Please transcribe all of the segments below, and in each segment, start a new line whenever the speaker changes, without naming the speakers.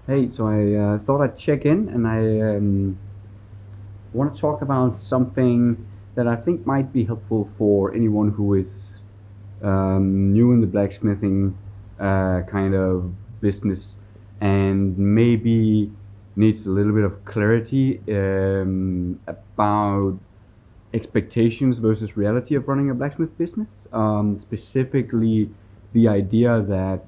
Hey, so I thought I'd check in and I want to talk about something that I think might be helpful for anyone who is new in the blacksmithing kind of business and maybe needs a little bit of clarity about expectations versus reality of running a blacksmith business. Specifically, the idea that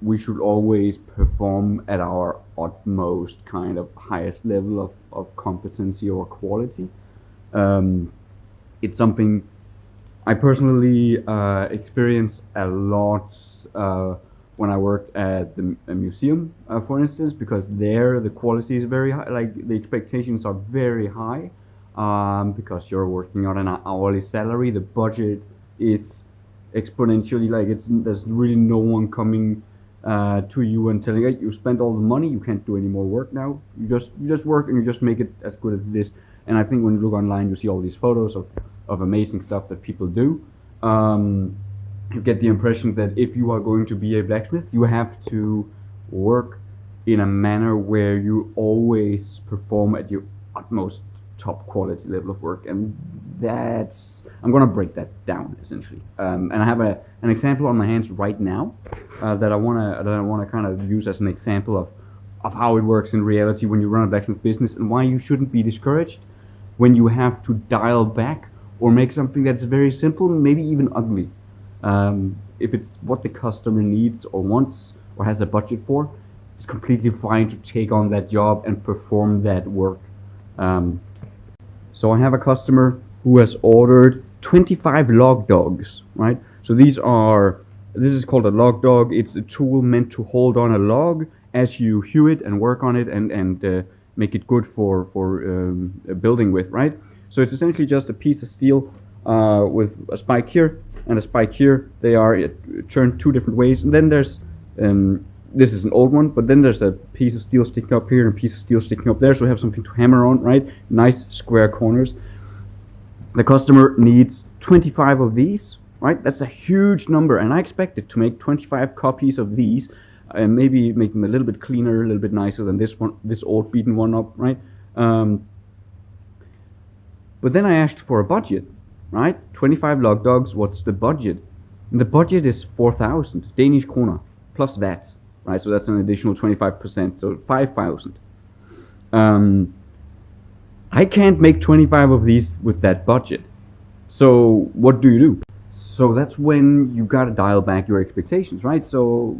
we should always perform at our utmost kind of highest level of competency or quality. Um, it's something I personally experienced a lot when I worked at the a museum, for instance, because there the quality is very high, like the expectations are very high, because you're working on an hourly salary. The budget is exponentially like there's really no one coming to you and telling you, hey, you spent all the money, you can't do any more work now. You just work and you just make it as good as it is. And I think when you look online, you see all these photos of amazing stuff that people do. You get the impression that if you are going to be a blacksmith, you have to work in a manner where you always perform at your utmost top quality level of work, and that's I'm gonna break that down essentially. And I have an example on my hands right now that I wanna kind of use as an example of how it works in reality when you run a blacksmith business and why you shouldn't be discouraged when you have to dial back or make something that's very simple, maybe even ugly. If it's what the customer needs or wants or has a budget for, it's completely fine to take on that job and perform that work. Um, so I have a customer who has ordered 25 log dogs, right? So this is called a log dog. It's a tool meant to hold on a log as you hew it and work on it and make it good for building with, right? So it's essentially just a piece of steel with a spike here and a spike here. They are turned two different ways, and then there's this is an old one, but then there's a piece of steel sticking up here and a piece of steel sticking up there, so we have something to hammer on, right? Nice square corners. The customer needs 25 of these, right? That's a huge number, and I expected to make 25 copies of these, and maybe make them a little bit cleaner, a little bit nicer than this one, this old beaten one up, right? But then I asked for a budget, right? 25 log dogs, what's the budget? And the budget is 4,000 Danish kroner plus VAT, right? So that's an additional 25%, so 5,000. I can't make 25 of these with that budget. So what do you do? So that's when you gotta dial back your expectations, right? So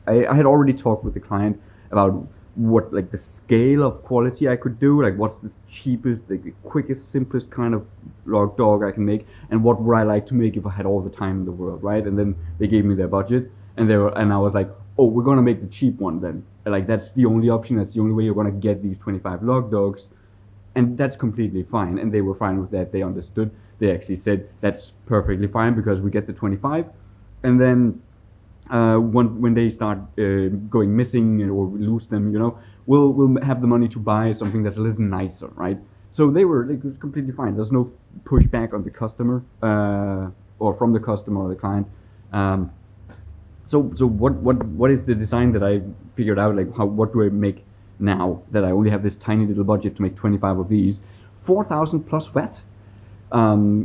I had already talked with the client about what like the scale of quality I could do, like what's the cheapest, the quickest, simplest kind of log dog I can make, and what would I like to make if I had all the time in the world, right? And then they gave me their budget, and I was like, oh, we're gonna make the cheap one then. Like that's the only option. That's the only way you're gonna get these 25 log dogs, and that's completely fine. And they were fine with that. They understood. They actually said that's perfectly fine because we get the 25, and then when they start going missing or we lose them, we'll have the money to buy something that's a little nicer, right? So it was completely fine. There's no pushback on the customer or from the customer or the client. So what is the design that I figured out? Like what do I make now that I only have this tiny little budget to make 25 of these? 4,000 plus VAT.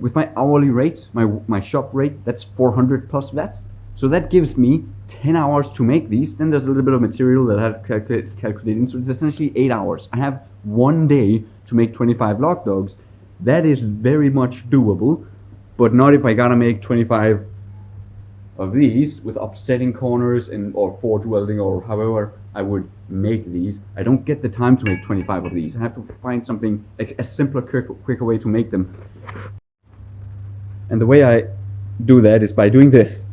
With my hourly rate, my shop rate, that's 400 plus VAT. So that gives me 10 hours to make these. Then there's a little bit of material that I have calculated in. So it's essentially 8 hours. I have one day to make 25 log dogs. That is very much doable, but not if I gotta make 25 of these with offsetting corners or forge welding or however I would make these. I don't get the time to make 25 of these. I have to find something, like a simpler, quicker way to make them. And the way I do that is by doing this.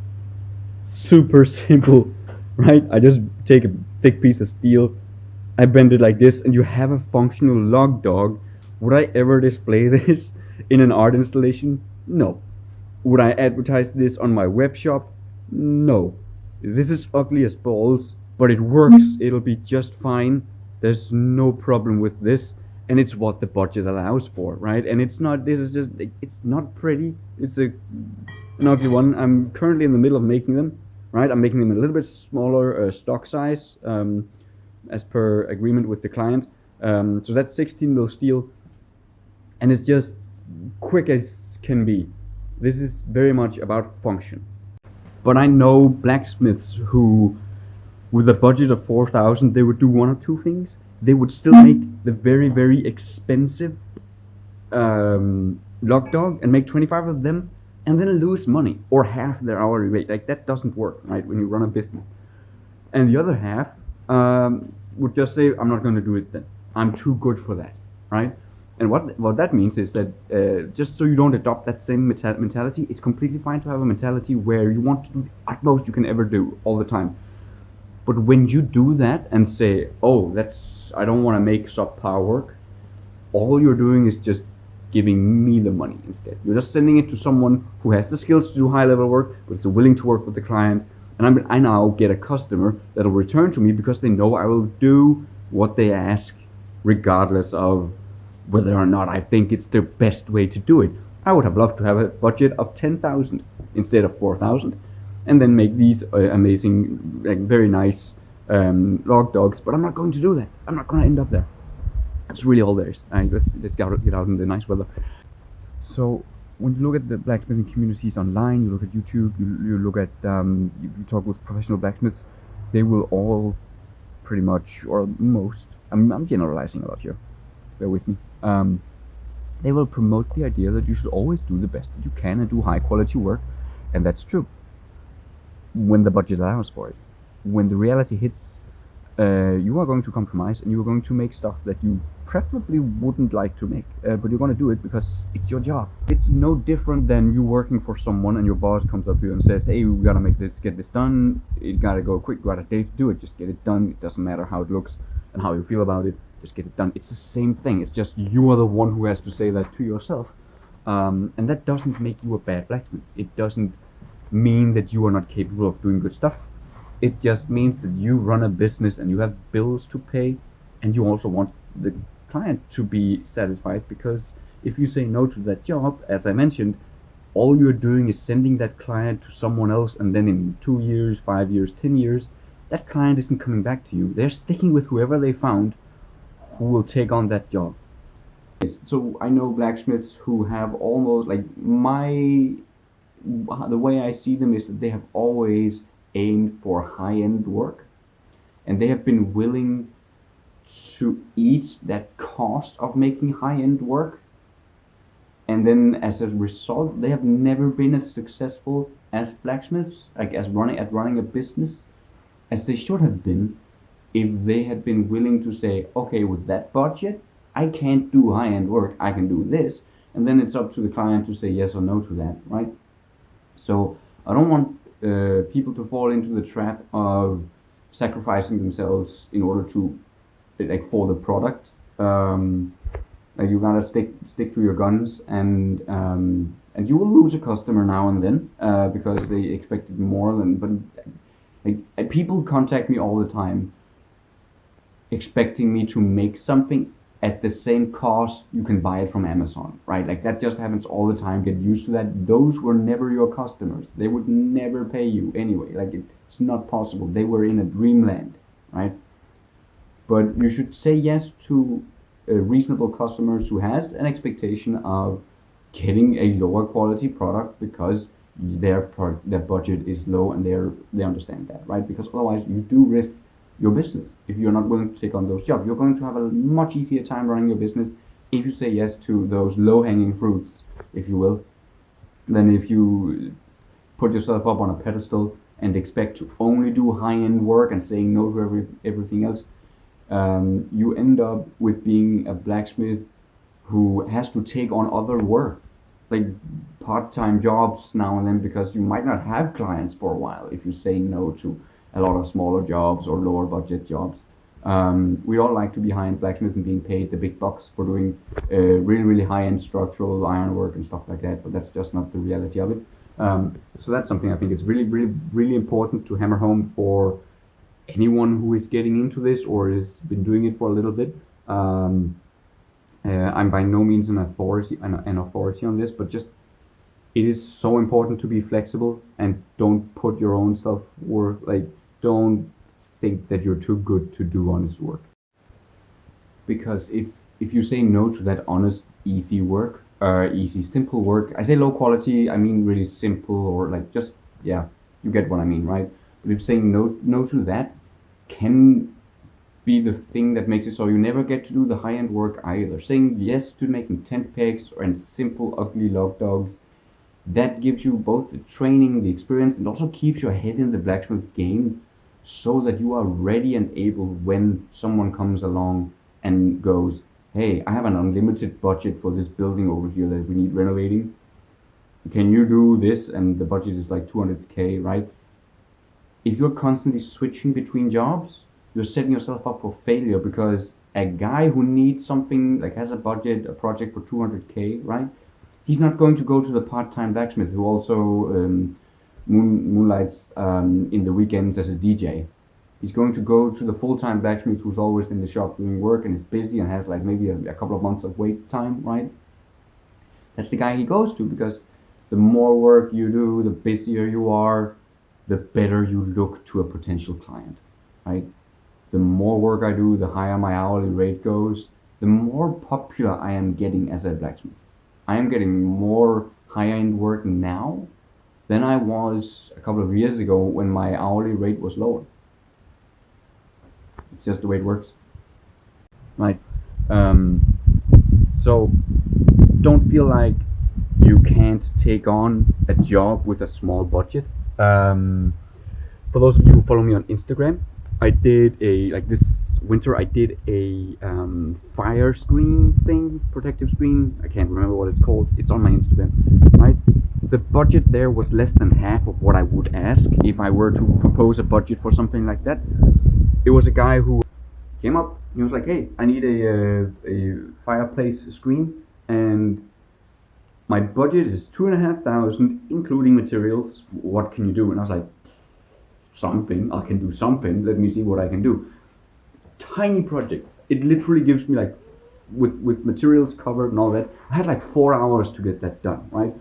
Super simple, right? I just take a thick piece of steel, I bend it like this, and you have a functional log dog. Would I ever display this in an art installation? No. Would I advertise this on my web shop? No. This is ugly as balls, but it works. It'll be just fine. There's no problem with this, and it's what the budget allows for, right? And it's not. This is just. It's not pretty. It's an ugly one. I'm currently in the middle of making them, right? I'm making them a little bit smaller stock size. as per agreement with the client. So that's 16 mil steel, and it's just quick as can be. This is very much about function. But I know blacksmiths who, with a budget of 4,000, they would do one or two things. They would still make the very, very expensive lock dog and make 25 of them, and then lose money or half their hourly rate. Like, that doesn't work, right, when you run a business. And the other half would just say, I'm not going to do it then. I'm too good for that, right? And what that means is that just so you don't adopt that same mentality, it's completely fine to have a mentality where you want to do the utmost you can ever do all the time. But when you do that and say, oh, I don't want to make subpar work, all you're doing is just giving me the money instead. You're just sending it to someone who has the skills to do high level work, but is willing to work with the client. And I now get a customer that'll return to me because they know I will do what they ask, regardless of whether or not I think it's the best way to do it. I would have loved to have a budget of 10,000 instead of 4,000, and then make these amazing, like, very nice log dogs. But I'm not going to do that. I'm not going to end up there. That's really all there is. Let's get out in the nice weather. So when you look at the blacksmithing communities online, you look at YouTube, you look at you talk with professional blacksmiths, they will all pretty much, or most, I'm generalizing a lot here, bear with me, they will promote the idea that you should always do the best that you can and do high quality work, and that's true when the budget allows for it. When the reality hits, you are going to compromise and you are going to make stuff that you preferably wouldn't like to make, but you're going to do it because it's your job. It's no different than you working for someone and your boss comes up to you and says, hey, we gotta get this done, it gotta go quick, you got a day to do it, just get it done. It doesn't matter how it looks and how you feel about it, just get it done. It's the same thing, it's just you are the one who has to say that to yourself, and that doesn't make you a bad blacksmith. It doesn't mean that you are not capable of doing good stuff. It just means that you run a business and you have bills to pay, and you also want the client to be satisfied, because if you say no to that job, as I mentioned, all you're doing is sending that client to someone else, and then in 2 years, 5 years, 10 years, that client isn't coming back to you. They're sticking with whoever they found who will take on that job. So I know blacksmiths who have almost, like, the way I see them is that they have always aimed for high-end work, and they have been willing to eat that cost of making high-end work, and then as a result they have never been as successful as blacksmiths, like as running a business, as they should have been if they had been willing to say, okay, with that budget I can't do high-end work, I can do this, and then it's up to the client to say yes or no to that, right? So I don't want people to fall into the trap of sacrificing themselves in order to, like, for the product. Like, you gotta stick to your guns, and you will lose a customer now and then because they expected more than. But like, people contact me all the time, expecting me to make something at the same cost you can buy it from Amazon, right? Like, that just happens all the time. Get used to that. Those were never your customers. They would never pay you anyway. Like, it's not possible. They were in a dreamland, right? But you should say yes to reasonable customers who has an expectation of getting a lower quality product because their budget is low, and they understand that, right? Because otherwise you do risk your business. If you're not willing to take on those jobs, you're going to have a much easier time running your business if you say yes to those low-hanging fruits, if you will, than if you put yourself up on a pedestal and expect to only do high-end work and saying no to everything else. You end up with being a blacksmith who has to take on other work, like part-time jobs now and then, because you might not have clients for a while if you say no to a lot of smaller jobs or lower budget jobs. We all like to be high-end blacksmiths and being paid the big bucks for doing really high-end structural ironwork and stuff like that, but that's just not the reality of it. So that's something I think it's really important to hammer home for anyone who is getting into this or has been doing it for a little bit. I'm by no means an authority on this, but just it is so important to be flexible and don't put your own self-worth, like, don't state that you're too good to do honest work. Because if you say no to that honest, easy work, easy, simple work, I say low quality, I mean really simple, or like just, yeah, you get what I mean, right? But if saying no to that can be the thing that makes it so you never get to do the high-end work either. Saying yes to making tent pegs and simple, ugly log dogs, that gives you both the training, the experience, and also keeps your head in the blacksmith game so that you are ready and able when someone comes along and goes, hey, I have an unlimited budget for this building over here that we need renovating. Can you do this? And the budget is like 200K, right? If you're constantly switching between jobs, you're setting yourself up for failure, because a guy who needs something, like has a budget, a project for 200K, right? He's not going to go to the part-time blacksmith who also moonlights in the weekends as a DJ. He's going to go to the full-time blacksmith who's always in the shop doing work and is busy and has like maybe a couple of months of wait time, right? That's the guy he goes to, because the more work you do, the busier you are, the better you look to a potential client, right? The more work I do, the higher my hourly rate goes, the more popular I am getting as a blacksmith. I am getting more high-end work now than I was a couple of years ago when my hourly rate was lower. It's just the way it works, right? So don't feel like you can't take on a job with a small budget. For those of you who follow me on Instagram, I did this winter I did a fire screen thing, protective screen. I can't remember what it's called. It's on my Instagram, right? The budget there was less than half of what I would ask if I were to propose a budget for something like that. It was a guy who came up. He was like, "Hey, I need a fireplace screen, and my budget is 2,500, including materials. What can you do?" And I was like, "Something. I can do something. Let me see what I can do." Tiny project. It literally gives me like, with materials covered and all that, I had like 4 hours to get that done, right?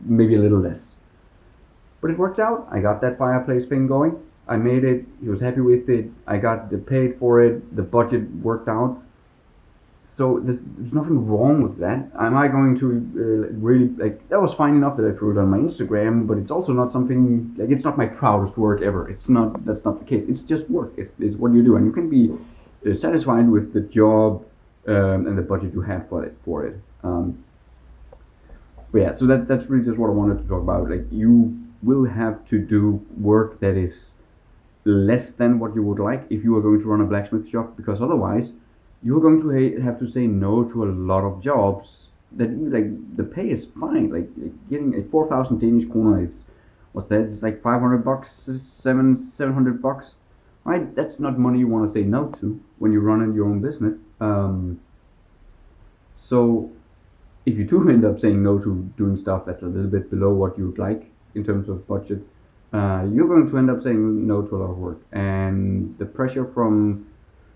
Maybe a little less. But it worked out. I got that fireplace thing going. I made it. He was happy with it. I got paid for it. The budget worked out. So there's nothing wrong with that. Am I going to really, like, that was fine enough that I threw it on my Instagram, but it's also not something, like, it's not my proudest work ever. It's not, that's not the case. It's just work. It's what you do, and you can be satisfied with the job and the budget you have for it. But yeah, so that's really just what I wanted to talk about. Like, you will have to do work that is less than what you would like if you are going to run a blacksmith shop, because otherwise you're going to have to say no to a lot of jobs that, like, the pay is fine. Like getting a 4,000 Danish kroner is, what's that? It's like $500, $700, right? That's not money you want to say no to when you're running your own business. So if you do end up saying no to doing stuff that's a little bit below what you'd like in terms of budget, you're going to end up saying no to a lot of work, and the pressure from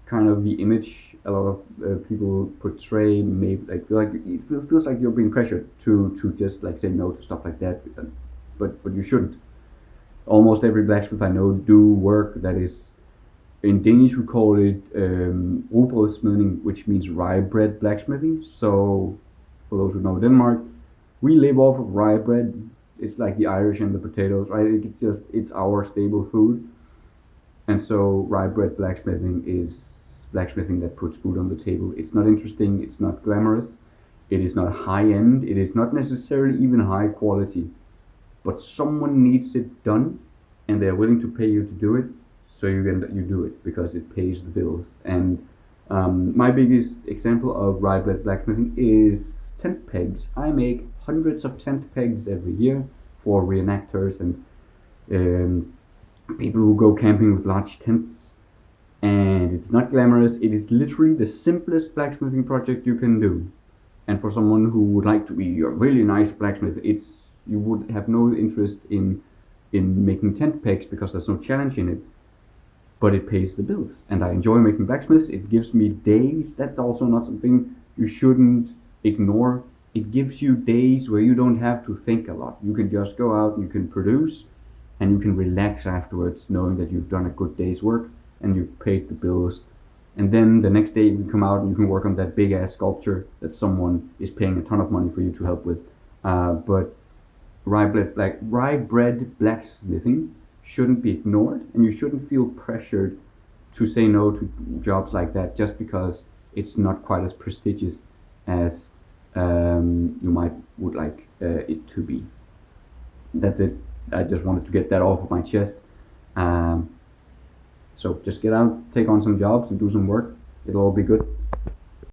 kind of the image a lot of people portray, maybe like it feels like you're being pressured to just like say no to stuff like that, but you shouldn't. Almost every blacksmith I know do work that is, in Danish we call it rugbrødsmedning, which means rye bread blacksmithing. So for those who know Denmark, we live off of rye bread. It's like the Irish and the potatoes, right? It's our staple food. And so rye bread blacksmithing is blacksmithing that puts food on the table. It's not interesting, it's not glamorous, it is not high end, it is not necessarily even high quality, but someone needs it done and they're willing to pay you to do it, so you do it because it pays the bills. And my biggest example of rye bread blacksmithing is tent pegs. I make hundreds of tent pegs every year for reenactors and people who go camping with large tents. And it's not glamorous, it is literally the simplest blacksmithing project you can do. And for someone who would like to be a really nice blacksmith, you would have no interest in making tent pegs because there's no challenge in it. But it pays the bills. And I enjoy making blacksmiths. It gives me days. That's also not something you shouldn't ignore. It gives you days where you don't have to think a lot. You can just go out and you can produce. and you can relax afterwards knowing that you've done a good day's work and you've paid the bills. And then the next day you can come out and you can work on that big ass sculpture that someone is paying a ton of money for you to help with. But rye bread blacksmithing shouldn't be ignored, and you shouldn't feel pressured to say no to jobs like that just because it's not quite as prestigious as you might would like it to be. That's it. I just wanted to get that off of my chest. So just get out, take on some jobs, and do some work. It'll all be good.